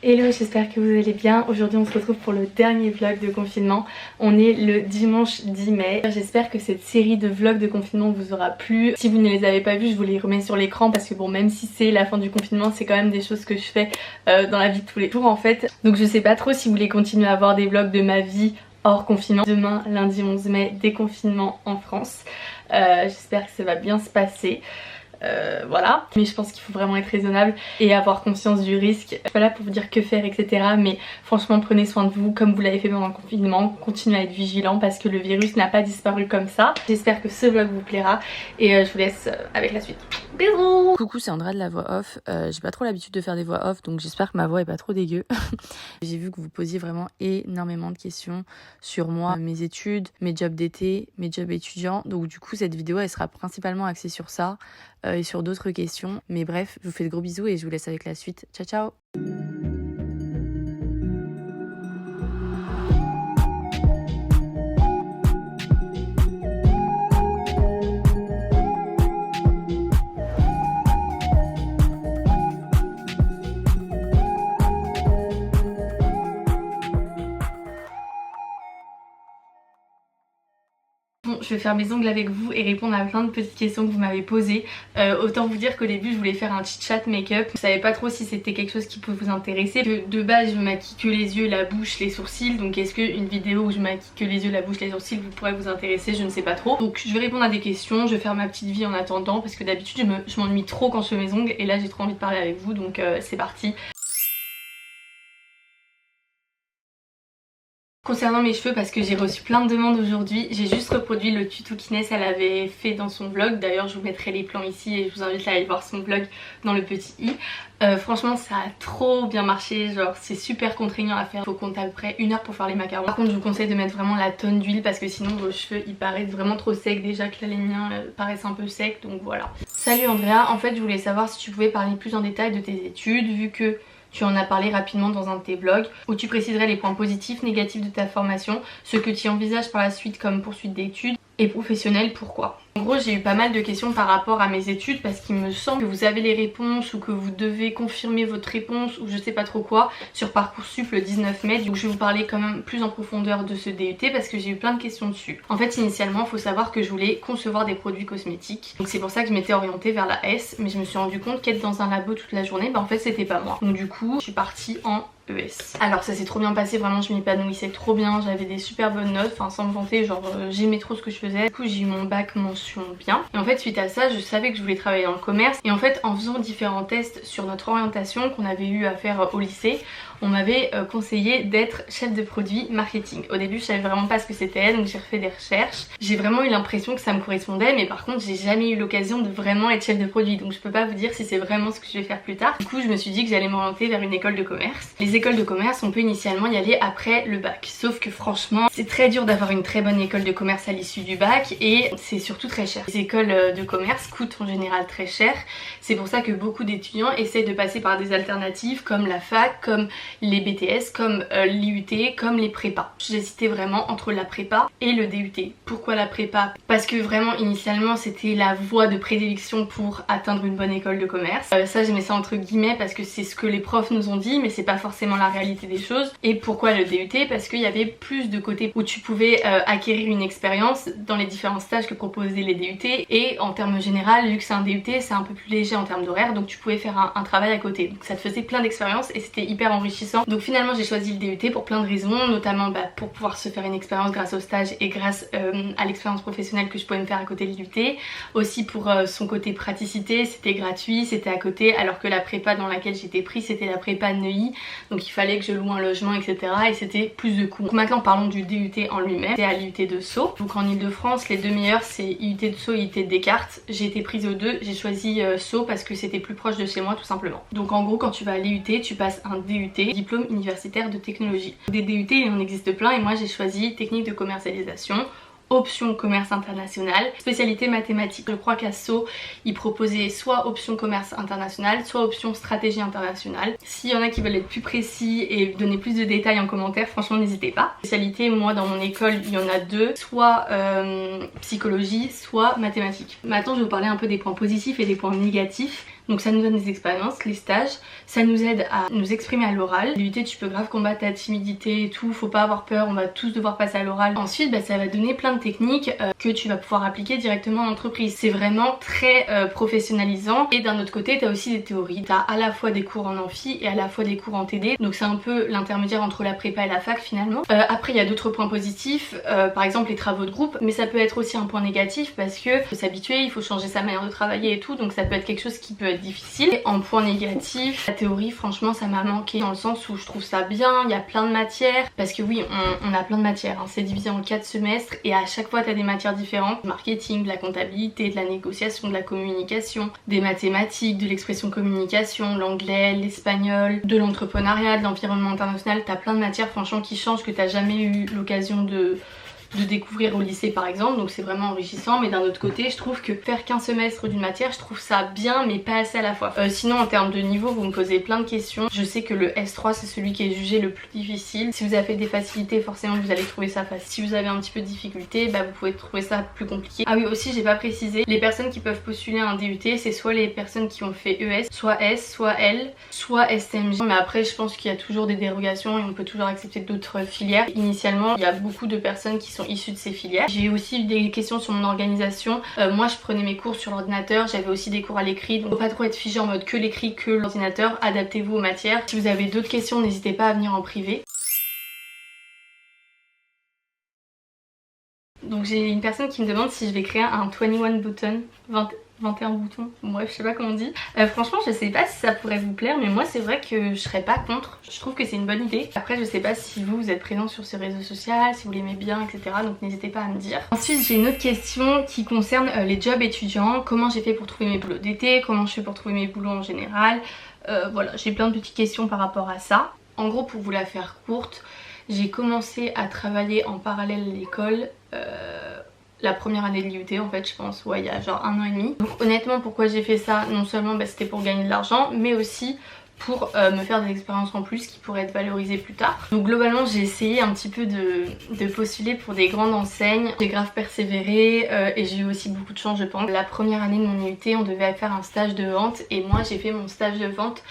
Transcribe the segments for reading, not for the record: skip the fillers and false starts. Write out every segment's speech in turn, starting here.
Hello, j'espère que vous allez bien. Aujourd'hui on se retrouve pour le dernier vlog de confinement. On est le dimanche 10 mai. J'espère que cette série de vlogs de confinement vous aura plu. Si vous ne les avez pas vus, je vous les remets sur l'écran parce que bon, même si c'est la fin du confinement, c'est quand même des choses que je fais dans la vie de tous les jours en fait. Donc je sais pas trop si vous voulez continuer à voir des vlogs de ma vie hors confinement. Demain, lundi 11 mai, déconfinement en France. J'espère que ça va bien se passer. Voilà, mais je pense qu'il faut vraiment être raisonnable et avoir conscience du risque. Je suis pas là pour vous dire que faire, etc. Mais franchement, prenez soin de vous comme vous l'avez fait pendant le confinement. Continuez à être vigilant parce que le virus n'a pas disparu comme ça. J'espère que ce vlog vous plaira et je vous laisse avec la suite. Bisous. Coucou, c'est Andrea de la voix off. J'ai pas trop l'habitude de faire des voix off, donc j'espère que ma voix est pas trop dégueu. J'ai vu que vous posiez vraiment énormément de questions sur moi, mes études, mes jobs d'été, mes jobs étudiants. Donc du coup, cette vidéo, elle sera principalement axée sur ça et sur d'autres questions. Mais bref, je vous fais de gros bisous et je vous laisse avec la suite. Ciao, ciao. Bon, je vais faire mes ongles avec vous et répondre à plein de petites questions que vous m'avez posées. Autant vous dire qu'au début je voulais faire un chit chat make-up. Je savais pas trop si c'était quelque chose qui pouvait vous intéresser. De base je me maquille que les yeux, la bouche, les sourcils. Donc est-ce qu'une vidéo où je maquille que les yeux, la bouche, les sourcils vous pourrait vous intéresser? Je ne sais pas trop. Donc je vais répondre à des questions, je vais faire ma petite vie en attendant. Parce que d'habitude je m'ennuie trop quand je fais mes ongles. Et là j'ai trop envie de parler avec vous, donc c'est parti. Concernant mes cheveux, parce que j'ai reçu plein de demandes aujourd'hui, j'ai juste reproduit le tuto qu'Inès elle avait fait dans son vlog. D'ailleurs je vous mettrai les plans ici et je vous invite à aller voir son vlog dans le petit i. Franchement ça a trop bien marché, genre c'est super contraignant à faire. Il faut compter à peu près 1 heure pour faire les macarons. Par contre je vous conseille de mettre vraiment la tonne d'huile parce que sinon vos cheveux ils paraissent vraiment trop secs. Déjà que là les miens paraissent un peu secs, donc voilà. Salut Andrea, en fait je voulais savoir si tu pouvais parler plus en détail de tes études vu que tu en as parlé rapidement dans un de tes blogs où tu préciserais les points positifs, négatifs de ta formation, ce que tu envisages par la suite comme poursuite d'études et professionnelle, pourquoi. En gros j'ai eu pas mal de questions par rapport à mes études parce qu'il me semble que vous avez les réponses ou que vous devez confirmer votre réponse ou je sais pas trop quoi sur Parcoursup le 19 mai. Donc je vais vous parler quand même plus en profondeur de ce DUT parce que j'ai eu plein de questions dessus. En fait initialement il faut savoir que je voulais concevoir des produits cosmétiques. Donc c'est pour ça que je m'étais orientée vers la S, mais je me suis rendu compte qu'être dans un labo toute la journée, bah en fait c'était pas moi. Donc du coup je suis partie en ES. Alors ça s'est trop bien passé, vraiment je m'épanouissais trop bien, j'avais des super bonnes notes, enfin sans me vanter, genre j'aimais trop ce que je faisais. Du coup j'ai eu mon bac mention bien. Et en fait suite à ça je savais que je voulais travailler dans le commerce. Et en fait en faisant différents tests sur notre orientation qu'on avait eu à faire au lycée, on m'avait conseillé d'être chef de produit marketing. Au début je savais vraiment pas ce que c'était, donc j'ai refait des recherches. J'ai vraiment eu l'impression que ça me correspondait, mais par contre j'ai jamais eu l'occasion de vraiment être chef de produit, donc je peux pas vous dire si c'est vraiment ce que je vais faire plus tard. Du coup je me suis dit que j'allais m'orienter vers une école de commerce. Les écoles de commerce on peut initialement y aller après le bac, sauf que franchement c'est très dur d'avoir une très bonne école de commerce à l'issue du bac et c'est surtout très cher. Les écoles de commerce coûtent en général très cher, c'est pour ça que beaucoup d'étudiants essayent de passer par des alternatives comme la fac, comme les BTS, comme l'IUT, comme les prépas. J'hésitais vraiment entre la prépa et le DUT. Pourquoi la prépa? Parce que vraiment initialement c'était la voie de prédilection pour atteindre une bonne école de commerce. Ça je mets ça entre guillemets parce que c'est ce que les profs nous ont dit, mais c'est pas forcément la réalité des choses. Et pourquoi le DUT? Parce qu'il y avait plus de côtés où tu pouvais acquérir une expérience dans les différents stages que proposaient les DUT, et en termes général vu que c'est un DUT c'est un peu plus léger en termes d'horaire, donc tu pouvais faire un travail à côté, donc ça te faisait plein d'expériences et c'était hyper enrichissant. Donc finalement j'ai choisi le DUT pour plein de raisons, notamment pour pouvoir se faire une expérience grâce au stage et grâce à l'expérience professionnelle que je pouvais me faire à côté de l'IUT, aussi pour son côté praticité, c'était gratuit, c'était à côté, alors que la prépa dans laquelle j'étais prise c'était la prépa Neuilly, donc il fallait que je loue un logement etc, et c'était plus de coûts. Donc maintenant parlons du DUT en lui-même. C'est à l'IUT de Sceaux, donc en Ile-de-France les deux meilleurs c'est IUT de Sceaux et IUT de Descartes. J'ai été prise aux deux, j'ai choisi Sceaux parce que c'était plus proche de chez moi tout simplement. Donc en gros quand tu vas à l'IUT tu passes un DUT, diplôme universitaire de technologie. Des DUT il en existe plein et moi j'ai choisi technique de commercialisation, option commerce international, spécialité mathématiques. Je crois qu'à Sceaux ils proposaient soit option commerce international, soit option stratégie internationale. S'il y en a qui veulent être plus précis et donner plus de détails en commentaire, franchement n'hésitez pas. Spécialité, moi dans mon école il y en a deux, soit psychologie, soit mathématiques. Maintenant je vais vous parler un peu des points positifs et des points négatifs Donc ça nous donne des expériences, les stages, ça nous aide à nous exprimer à l'oral. L'UT, tu peux grave combattre ta timidité et tout, faut pas avoir peur, on va tous devoir passer à l'oral. Ensuite ça va donner plein de techniques que tu vas pouvoir appliquer directement en entreprise. C'est vraiment très professionnalisant. Et d'un autre côté t'as aussi des théories, t'as à la fois des cours en amphi et à la fois des cours en TD, donc c'est un peu l'intermédiaire entre la prépa et la fac finalement. Après il y a d'autres points positifs, par exemple les travaux de groupe, mais ça peut être aussi un point négatif parce que faut s'habituer, il faut changer sa manière de travailler et tout, donc ça peut être quelque chose qui peut être difficile. Et en point négatif, la théorie franchement ça m'a manqué dans le sens où je trouve ça bien, il y a plein de matières, parce que oui on a plein de matières, hein. C'est divisé en 4 semestres et à chaque fois t'as des matières différentes, marketing, de la comptabilité, de la négociation, de la communication, des mathématiques, de l'expression communication, l'anglais, l'espagnol, de l'entrepreneuriat, de l'environnement international. T'as plein de matières franchement qui changent, que t'as jamais eu l'occasion de découvrir au lycée par exemple, donc c'est vraiment enrichissant. Mais d'un autre côté je trouve que faire qu'un semestre d'une matière, je trouve ça bien mais pas assez à la fois. Sinon en termes de niveau vous me posez plein de questions. Je sais que le S3 c'est celui qui est jugé le plus difficile. Si vous avez fait des facilités forcément vous allez trouver ça facile. Si vous avez un petit peu de difficulté vous pouvez trouver ça plus compliqué. Ah oui aussi j'ai pas précisé, les personnes qui peuvent postuler à un DUT c'est soit les personnes qui ont fait ES, soit S, soit L, soit STMG. Mais après je pense qu'il y a toujours des dérogations et on peut toujours accepter d'autres filières. Initialement il y a beaucoup de personnes qui sont issues de ces filières. J'ai aussi eu des questions sur mon organisation. Moi je prenais mes cours sur l'ordinateur, j'avais aussi des cours à l'écrit, donc faut pas trop être figé en mode que l'écrit que l'ordinateur. Adaptez-vous aux matières. Si vous avez d'autres questions n'hésitez pas à venir en privé. Donc j'ai une personne qui me demande si je vais créer un 21 button, 21 boutons, bref je sais pas comment on dit. Franchement je sais pas si ça pourrait vous plaire, mais moi c'est vrai que je serais pas contre, je trouve que c'est une bonne idée. Après je sais pas si vous êtes présent sur ces réseaux sociaux, si vous l'aimez bien etc, donc n'hésitez pas à me dire. Ensuite j'ai une autre question qui concerne les jobs étudiants, comment j'ai fait pour trouver mes boulots d'été, comment je fais pour trouver mes boulots en général. Voilà, j'ai plein de petites questions par rapport à ça. En gros pour vous la faire courte, j'ai commencé à travailler en parallèle à l'école la première année de l'IUT en fait je pense, ouais il y a genre 1 an et demi. Donc honnêtement pourquoi j'ai fait ça, non seulement c'était pour gagner de l'argent mais aussi pour me faire des expériences en plus qui pourraient être valorisées plus tard. Donc globalement j'ai essayé un petit peu de postuler pour des grandes enseignes. J'ai grave persévéré et j'ai eu aussi beaucoup de chance je pense. La première année de mon IUT on devait faire un stage de vente et moi j'ai fait mon stage de vente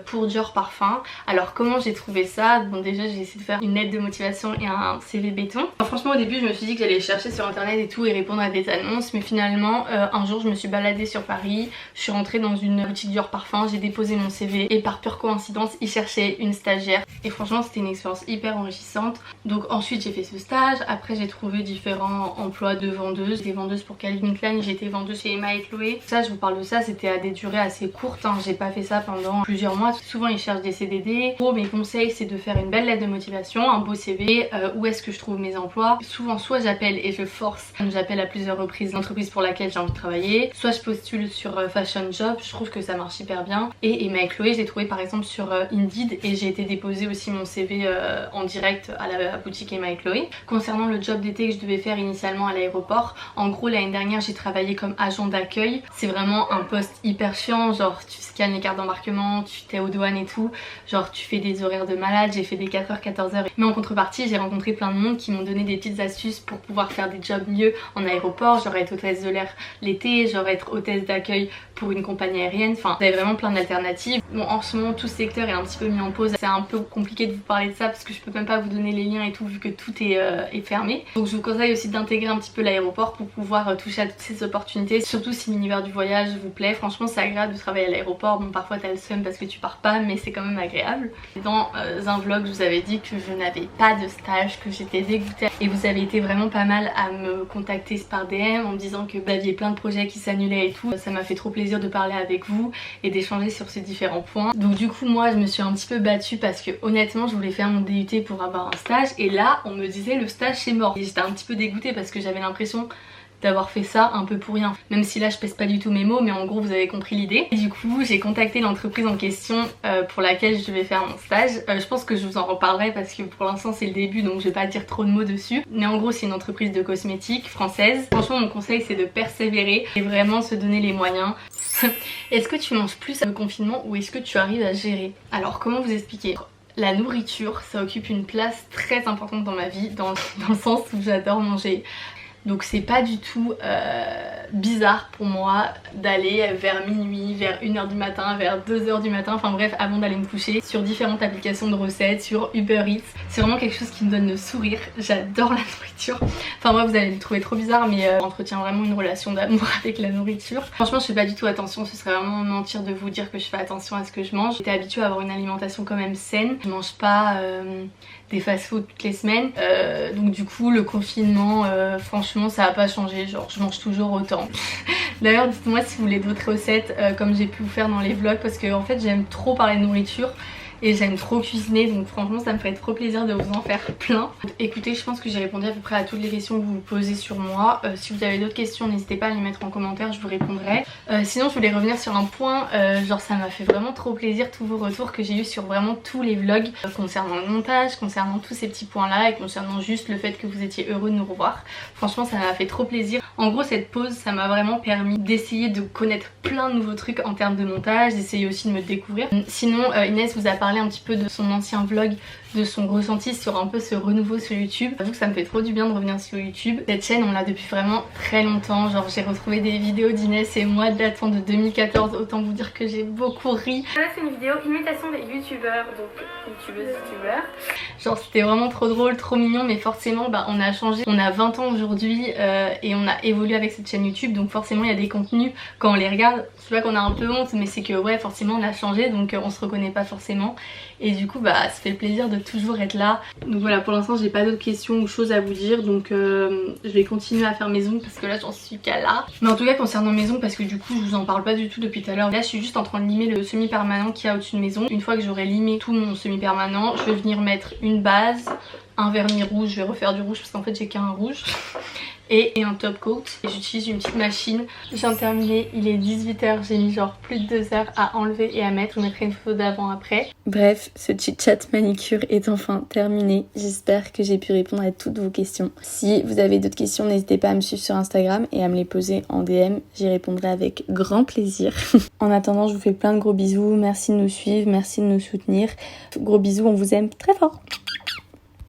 pour Dior Parfum. Alors comment j'ai trouvé ça? Bon déjà j'ai essayé de faire une lettre de motivation et un CV béton. Alors, franchement au début je me suis dit que j'allais chercher sur internet et tout et répondre à des annonces, mais finalement un jour je me suis baladée sur Paris, je suis rentrée dans une boutique Dior Parfum, j'ai déposé mon CV et par pure coïncidence ils cherchaient une stagiaire et franchement c'était une expérience hyper enrichissante. Donc ensuite j'ai fait ce stage, après j'ai trouvé différents emplois de vendeuse. J'étais vendeuse pour Calvin Klein, j'étais vendeuse chez Emma et Chloé. Ça je vous parle de ça, c'était à des durées assez courtes, hein. J'ai pas fait ça pendant plusieurs mois. Souvent ils cherchent des CDD. Pour mes conseils c'est de faire une belle lettre de motivation, un beau CV, où est-ce que je trouve mes emplois. Souvent soit j'appelle et je force, j'appelle à plusieurs reprises l'entreprise pour laquelle j'ai envie de travailler, soit je postule sur Fashion Job, je trouve que ça marche hyper bien. Et Emma et Chloé j'ai trouvé par exemple sur Indeed et j'ai été déposer aussi mon CV en direct à la boutique Emma et Chloé. Concernant le job d'été que je devais faire initialement à l'aéroport, en gros l'année dernière j'ai travaillé comme agent d'accueil. C'est vraiment un poste hyper chiant, genre tu scannes les cartes d'embarquement, tu t'es aux douanes et tout, genre tu fais des horaires de malade, j'ai fait des 4h 14h, mais en contrepartie j'ai rencontré plein de monde qui m'ont donné des petites astuces pour pouvoir faire des jobs mieux en aéroport. Genre être hôtesse de l'air l'été, genre être hôtesse d'accueil pour une compagnie aérienne, enfin j'avais vraiment plein d'alternatives. Bon en ce moment tout ce secteur est un petit peu mis en pause, c'est un peu compliqué de vous parler de ça parce que je peux même pas vous donner les liens et tout vu que tout est fermé. Donc je vous conseille aussi d'intégrer un petit peu l'aéroport pour pouvoir toucher à toutes ces opportunités, surtout si l'univers du voyage vous plaît. Franchement c'est agréable de travailler à l'aéroport, bon parfois t'as le seum parce que tu pars pas mais c'est quand même agréable. Dans un vlog je vous avais dit que je n'avais pas de stage, que j'étais dégoûtée et vous avez été vraiment pas mal à me contacter par DM en me disant que vous aviez plein de projets qui s'annulaient et tout. Ça m'a fait trop plaisir de parler avec vous et d'échanger sur ces différents points. Donc du coup moi je me suis un petit peu battue parce que honnêtement je voulais faire mon DUT pour avoir un stage et là on me disait le stage c'est mort. Et j'étais un petit peu dégoûtée parce que j'avais l'impression d'avoir fait ça un peu pour rien, même si là je pèse pas du tout mes mots, mais en gros vous avez compris l'idée. Et du coup j'ai contacté l'entreprise en question pour laquelle je devais faire mon stage. Je pense que je vous en reparlerai parce que pour l'instant c'est le début donc je vais pas dire trop de mots dessus, mais en gros c'est une entreprise de cosmétiques française. Franchement mon conseil c'est de persévérer et vraiment se donner les moyens. Est-ce que tu manges plus le confinement ou est-ce que tu arrives à gérer? Alors comment vous expliquer? La nourriture ça occupe une place très importante dans ma vie, dans le sens où j'adore manger. Donc c'est pas du tout bizarre pour moi d'aller vers minuit, vers 1h du matin, vers 2h du matin, enfin bref, avant d'aller me coucher, sur différentes applications de recettes, sur Uber Eats. C'est vraiment quelque chose qui me donne le sourire. J'adore la nourriture. Enfin bref, vous allez le trouver trop bizarre, mais j'entretiens vraiment une relation d'amour avec la nourriture. Franchement, je fais pas du tout attention, ce serait vraiment mentir de vous dire que je fais attention à ce que je mange. J'étais habituée à avoir une alimentation quand même saine. Je mange pas des fast-food toutes les semaines. Donc du coup, le confinement, franchement, ça a pas changé. Genre, je mange toujours autant. D'ailleurs, dites-moi si vous voulez d'autres recettes comme j'ai pu vous faire dans les vlogs, parce que en fait, j'aime trop parler de nourriture. Et j'aime trop cuisiner, donc franchement ça me ferait trop plaisir de vous en faire plein. Écoutez, je pense que j'ai répondu à peu près à toutes les questions que vous vous posez sur moi. Si vous avez d'autres questions, n'hésitez pas à les mettre en commentaire, je vous répondrai. Sinon je voulais revenir sur un point, genre ça m'a fait vraiment trop plaisir tous vos retours que j'ai eu sur vraiment tous les vlogs concernant le montage, concernant tous ces petits points là et concernant juste le fait que vous étiez heureux de nous revoir. Franchement ça m'a fait trop plaisir. En gros cette pause ça m'a vraiment permis d'essayer de connaître plein de nouveaux trucs en termes de montage, d'essayer aussi de me découvrir. Sinon Inès vous a parlé un petit peu de son ancien vlog, de son ressenti sur un peu ce renouveau sur YouTube. J'avoue que ça me fait trop du bien de revenir sur YouTube. Cette chaîne on l'a depuis vraiment très longtemps, genre j'ai retrouvé des vidéos d'Inès et moi datant de 2014, autant vous dire que j'ai beaucoup ri. Là c'est une vidéo imitation des youtubeurs, donc youtubeuses, genre c'était vraiment trop drôle, trop mignon, mais forcément on a changé, on a 20 ans aujourd'hui et on a évolué avec cette chaîne YouTube, donc forcément il y a des contenus quand on les regarde, c'est pas qu'on a un peu honte, mais c'est que ouais forcément on a changé, donc on se reconnaît pas forcément et du coup ça fait le plaisir de toujours être là. Donc voilà, pour l'instant j'ai pas d'autres questions ou choses à vous dire, donc je vais continuer à faire mes ongles parce que là j'en suis qu'à là. Mais en tout cas concernant mes ongles, parce que du coup je vous en parle pas du tout depuis tout à l'heure, là je suis juste en train de limer le semi-permanent qu'il y a au-dessus de mes ongles. Une fois que j'aurai limé tout mon semi-permanent, je vais venir mettre une base, un vernis rouge, je vais refaire du rouge parce qu'en fait j'ai qu'un rouge et un top coat. Et j'utilise une petite machine. Je viens de terminer, il est 18h, j'ai mis genre plus de 2 heures à enlever et à mettre. Je vous mettrai une photo d'avant après. Bref, ce chit chat manicure est enfin terminé. J'espère que j'ai pu répondre à toutes vos questions. Si vous avez d'autres questions, n'hésitez pas à me suivre sur Instagram et à me les poser en DM. J'y répondrai avec grand plaisir. En attendant, je vous fais plein de gros bisous. Merci de nous suivre, merci de nous soutenir. Gros bisous, on vous aime très fort.